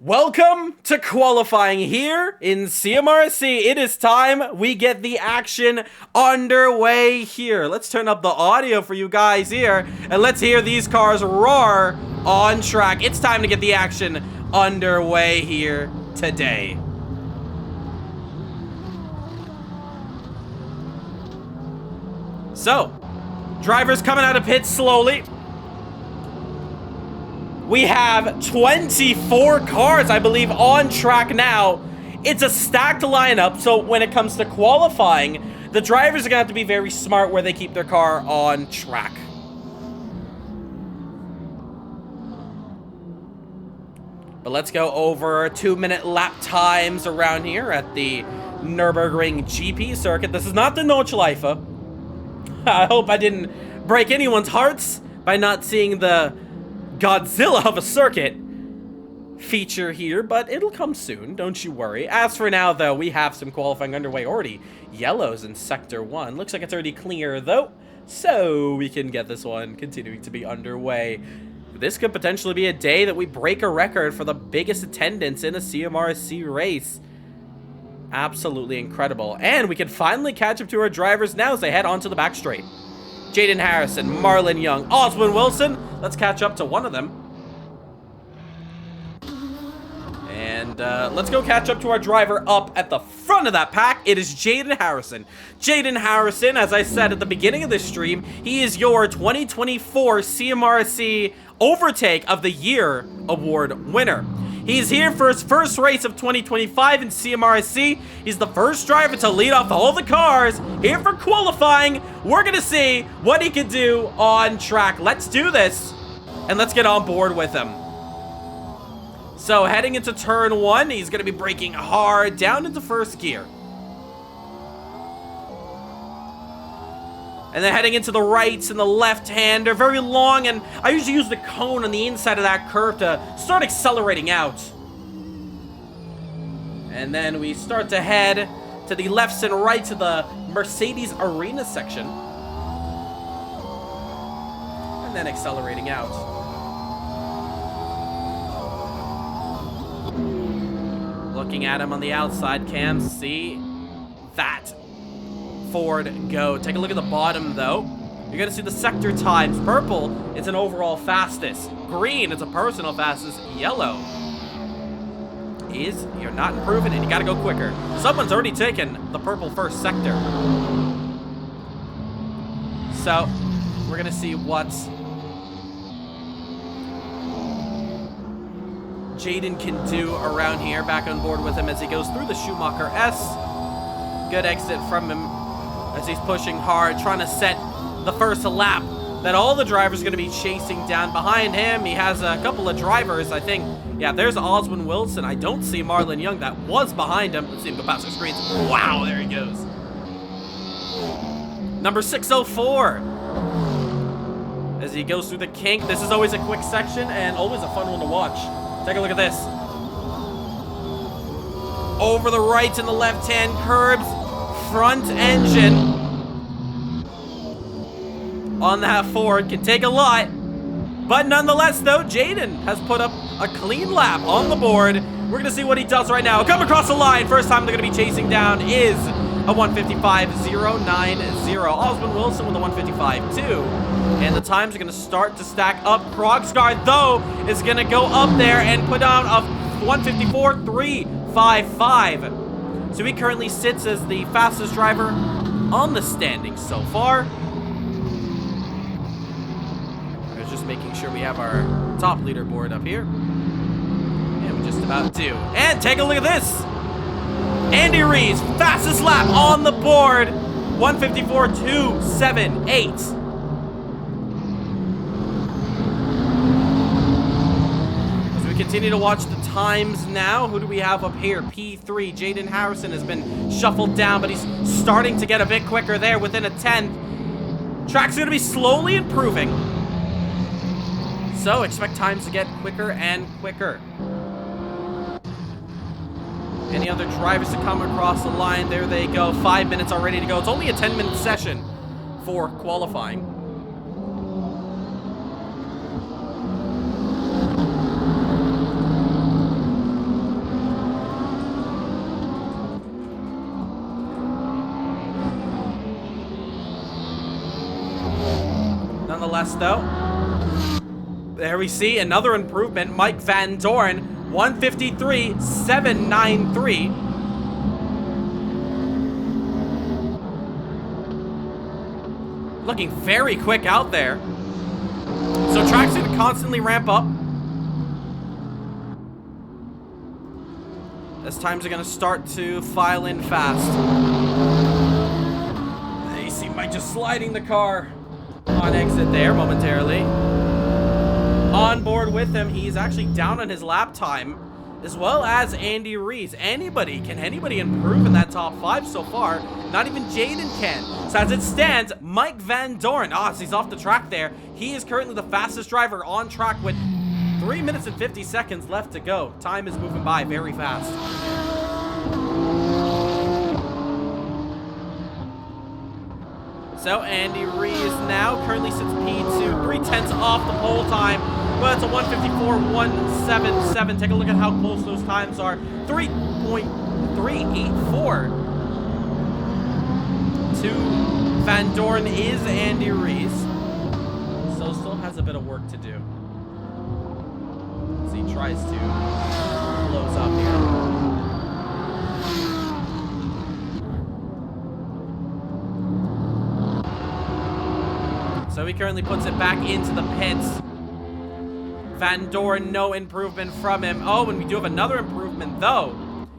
Welcome to qualifying here in CMRSC. It is time we get the action underway here. Let's turn up the audio for you guys here, and let's hear these cars roar on track. It's time to get the action underway here today. So, drivers coming out of pits slowly. We have 24 cars, I believe, on track now. It's a stacked lineup, so when it comes to qualifying, the drivers are going to have to be very smart where they keep their car on track. But let's go over 2-minute lap times around here at the Nürburgring GP circuit. This is not the Nordschleife. I hope I didn't break anyone's hearts by not seeing the Godzilla of a circuit feature here, but it'll come soon, don't you worry. As for now, though, we have some qualifying underway already. Yellows in Sector 1. Looks like it's already clear, though, so we can get this one continuing to be underway. This could potentially be a day that we break a record for the biggest attendance in a CMRSC race. Absolutely incredible. And we can finally catch up to our drivers now as they head onto the back straight. Jaden Harrison, Marlon Young, Oswin Wilson. Let's catch up to one of them. And let's go catch up to our driver up at the front of that pack. It is Jaden Harrison. Jaden Harrison, as I said at the beginning of this stream, he is your 2024 CMRSC Overtake of the Year award winner. He's here for his first race of 2025 in CMRSC. He's the first driver to lead off all the cars. Here for qualifying. We're going to see what he can do on track. Let's do this, and let's get on board with him. So heading into turn 1, he's going to be braking hard down into first gear. And then heading into the rights and the left-hander, very long, and I usually use the cone on the inside of that curve to start accelerating out. And then we start to head to the lefts and rights of the Mercedes Arena section. And then accelerating out. Looking at him on the outside cam, see that Ford go. Take a look at the bottom, though. You're going to see the sector times. Purple, it's an overall fastest. Green, it's a personal fastest. Yellow is you're not improving and you got to go quicker. Someone's already taken the purple first sector. So, we're going to see what Jaden can do around here. Back on board with him as he goes through the Schumacher S. Good exit from him as he's pushing hard, trying to set the first lap that all the drivers are going to be chasing down behind him. He has a couple of drivers, I think. Yeah, there's Oswin Wilson. I don't see Marlon Young. That was behind him. Let's see him go past the screens. Wow, there he goes. Number 604. As he goes through the kink. This is always a quick section and always a fun one to watch. Take a look at this. Over the right and the left-hand curbs. Front engine on that Ford can take a lot, but nonetheless, though, Jaden has put up a clean lap on the board. We're gonna see what he does right now. Come across the line. First time they're gonna be chasing down is a 155.090. Oswin Wilson with a 155.2, and the times are gonna start to stack up. Krogsgaard, though, is gonna go up there and put down a 154.355. So he currently sits as the fastest driver on the standings so far. I was just making sure we have our top leaderboard up here. And we just about do. And take a look at this. Andy Rees, fastest lap on the board. 154.278. Continue to watch the times now. Who do we have up here? P3. Jaden Harrison has been shuffled down, but he's starting to get a bit quicker there within a 10th. Track's going to be slowly improving. So expect times to get quicker and quicker. Any other drivers to come across the line? There they go. 5 minutes already to go. It's only a 10-minute session for qualifying. nonetheless, though. There we see another improvement. Mike Van Doorn, 153.793. Looking very quick out there. So track's going to constantly ramp up. As times are going to start to file in fast. There you see Mike just sliding the car on exit there momentarily. On board with him, he's actually down on his lap time, as well as Andy Rees. Can anybody improve in that top 5 so far? Not even Jaden can. So as it stands, Mike Van Doorn, so he's off the track there. He is currently the fastest driver on track with 3 minutes and 50 seconds left to go. Time is moving by very fast. So Andy Rees now currently sits P2, 3/10 off the pole time, but it's a 154.177. Take a look at how close those times are. 3.384 to Van Doorn is Andy Rees. So still has a bit of work to do as he tries to close up here. So he currently puts it back into the pits. Van Doorn, no improvement from him. Oh, and we do have another improvement, though.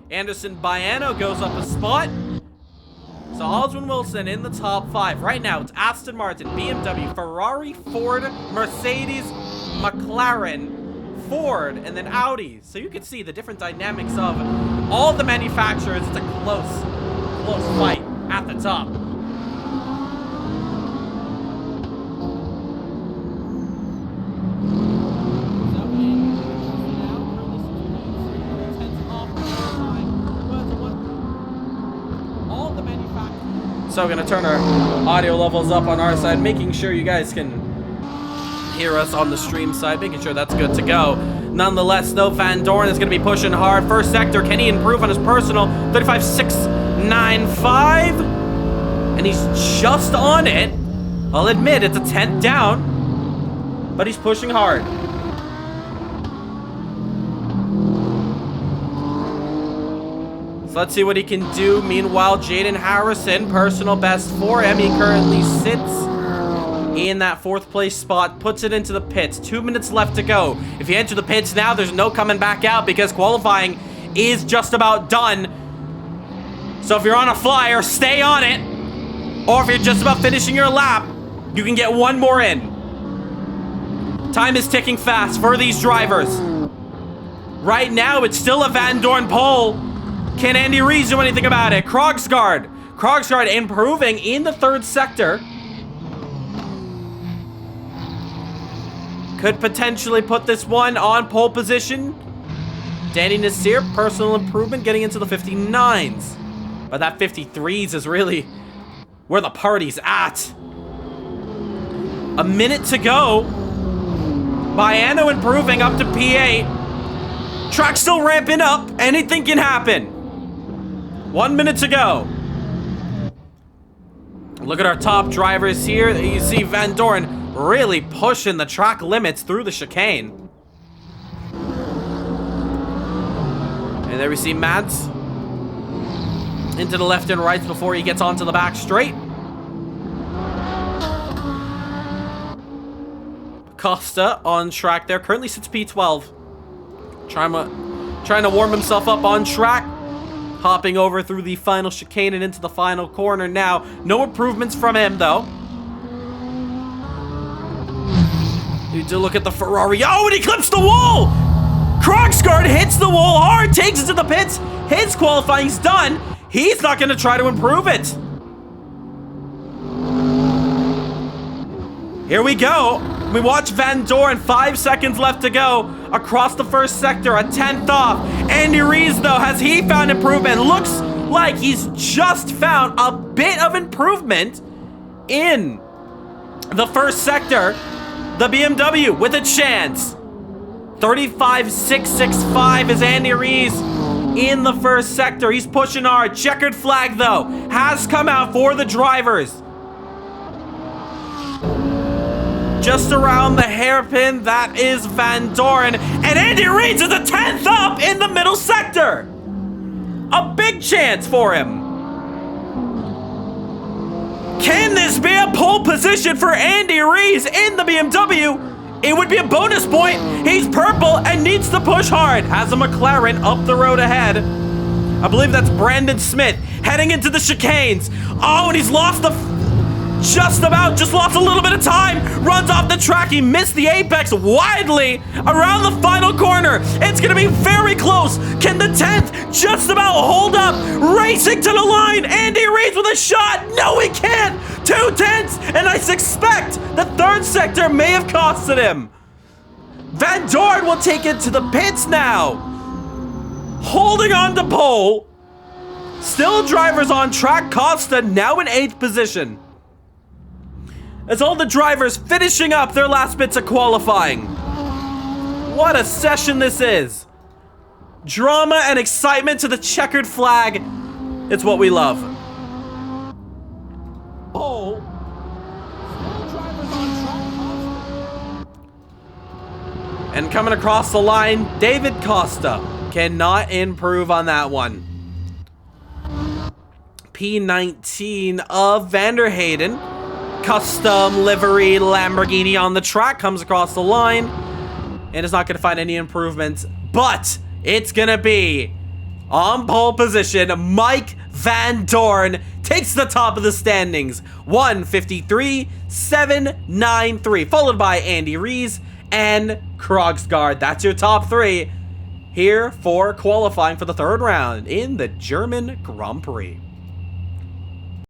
Anderson Baiano goes up a spot. So Aldrin Wilson in the top 5. Right now, it's Aston Martin, BMW, Ferrari, Ford, Mercedes, McLaren, Ford, and then Audi. So you can see the different dynamics of all the manufacturers. It's a close fight at the top. So we're going to turn our audio levels up on our side, making sure you guys can hear us on the stream side, making sure that's good to go. Nonetheless, though, Van Doorn is going to be pushing hard. First sector, can he improve on his personal? 35.695. And he's just on it. I'll admit, it's a 10th down, but he's pushing hard. Let's see what he can do. Meanwhile, Jaden Harrison, personal best for him. He currently sits in that 4th place spot, puts it into the pits. 2 minutes left to go. If you enter the pits now, there's no coming back out because qualifying is just about done. So if you're on a flyer, stay on it. Or if you're just about finishing your lap, you can get one more in. Time is ticking fast for these drivers. Right now, it's still a Van Doorn pole. Can Andy Rees do anything about it? Krogsgaard improving in the 3rd sector. Could potentially put this one on pole position. Danny Nasir, personal improvement, getting into the 59s. But that 53s is really where the party's at. A minute to go. Baiano improving up to P8. Track still ramping up. Anything can happen. 1 minute to go. Look at our top drivers here. You see Van Doorn really pushing the track limits through the chicane. And there we see Mads into the left and right before he gets onto the back straight. Costa on track there. Currently sits P12. Trying to warm himself up on track. Hopping over through the final chicane and into the final corner now. No improvements from him, though. You do look at the Ferrari. Oh, and he clips the wall! Krogsgaard hits the wall hard, takes it to the pits. His qualifying's done. He's not going to try to improve it. Here we go. We watch Van Doorn, 5 seconds left to go. Across the 1st sector, a 10th off. Andy Rees, though, has he found improvement? Looks like he's just found a bit of improvement in the 1st sector. The BMW with a chance. 35.665 is Andy Rees in the 1st sector. He's pushing hard. Checkered flag, though, has come out for the drivers. just around the hairpin. That is Van Doren. And Andy Reid's is a 10th up in the middle sector. A big chance for him. Can this be a pole position for Andy Reid in the BMW? It would be a bonus point. He's purple and needs to push hard. Has a McLaren up the road ahead. I believe that's Brandon Smith heading into the chicanes. Oh, and he's lost just lost a little bit of time. Runs off the track. He missed the apex widely around the final corner. It's going to be very close. Can the 10th just about hold up? Racing to the line. Andy Reid with a shot. No, he can't. 2 tenths. And I suspect the 3rd sector may have costed him. Van Doren will take it to the pits now. Holding on to pole. Still drivers on track. Costa now in 8th position. As all the drivers finishing up their last bits of qualifying. What a session this is. Drama and excitement to the checkered flag. It's what we love. Oh. And coming across the line, David Costa cannot improve on that one. P19 of Vanderheyden. Custom livery Lamborghini on the track comes across the line and is not going to find any improvements, but it's going to be on pole position. Mike Van Doren takes the top of the standings, 153.793, followed by Andy Reid and Krogsgaard. That's your top 3 here for qualifying for the 3rd round in the German Grand Prix.